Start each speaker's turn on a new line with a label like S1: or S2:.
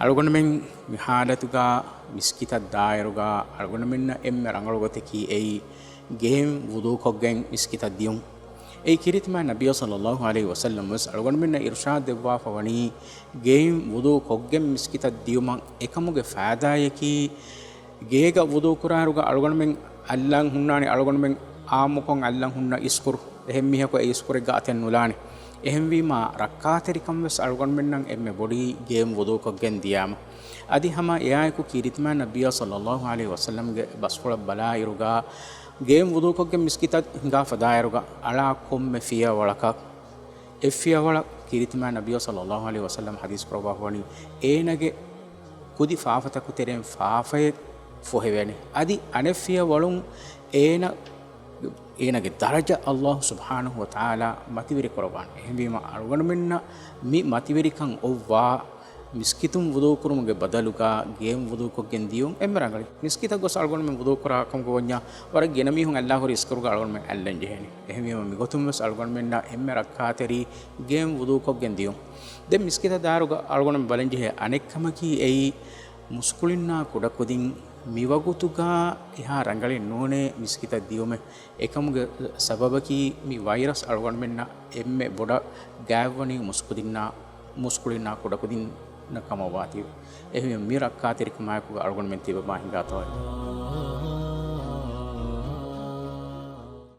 S1: algon men mi halatuga miskita dairuga algon men emme rangalugote ki ei game wudu koggen miskita dium ei kiritma nabiy sallallahu alaihi wasallam was algon men irshad devwa fawani game wudu koggen miskita diuma ekamuge faadayaki geega wudu kuraruga algon men allan hunnani algon men aamukon allan hunna iskur ehemmiha ko iskur ga aten nulani එහෙම වීම රක්කාතරිකම් වස් අල්ගොන් මෙන්නම් එම්මෙ body game වදෝ කොගෙන් දියාම අදි හම එයායකු කීරිතමා නබිය සල්ලල්ලාහු අලයිහි වසල්ලම් ගේ බස්කොල බලා ඉරුගා game වදෝ කොගෙන් මිස්කිත හිඟා ෆදායරුගා අලා කොම්මෙ ෆියා වලක එෆියා වල කීරිතමා නබිය සල්ලල්ලාහු අලයිහි වසල්ලම් හදීස් ප්‍රවාහවනි ඒනගේ කුදි ෆාෆතකු තෙරෙන් ෆාෆයේ ෆොහෙවෙනි අදි අනෙෆියා වලුන් ඒන ಏನಗೆ ದರಜ ಅಲ್ಲಾಹ್ ಸುಬ್ಹಾನಹು ವ ತಾಲಾ ಮತಿವಿರಿ ಕೊರಬಾನ್ එහෙම අරුගණ මෙන්න මේ මතිවිරිකන් ඔව්වා මිස්කිතුම් වුදු කුරුමගේ බදලුකා ගේම් වුදු කොගෙන් දියුම් එම්රංගලි මිස්කිත ගොස් අරුගණ මෙන් වුදු කරා කම් ගොන්යා වර ගෙන මිහුන් අල්ලාහ් හොරි ස්කරුග අරුගණ මෙන් අල්ලන් ජෙහෙනි එහෙම මි ගොතුම් වස් අරුගණ මෙන්න එම්ම රක්කාතරි ගේම් වුදු කොගෙන් දියුම් දෙ මිස්කිත දාරුග අරුගණ මෙන් බලන් ජෙහෙ අනෙක්කම කී එයි මුස්කුලින්නා කුඩ කොදින් මිවගුතුගා එහා ರಂಗಳಿ නෝනේ මිස්කිත දියුමෙ එකමුගේ සබබකි මි වෛරස් අරුගණ මෙන්න එම්මෙ බොඩ ගෑවණි මුස්කුලින්නා කුඩ කොදින් නකම වාතිය එහෙම මි රක්කාතරික මායකු අරුගණ මෙන් තිබ මාහිඟාතවයි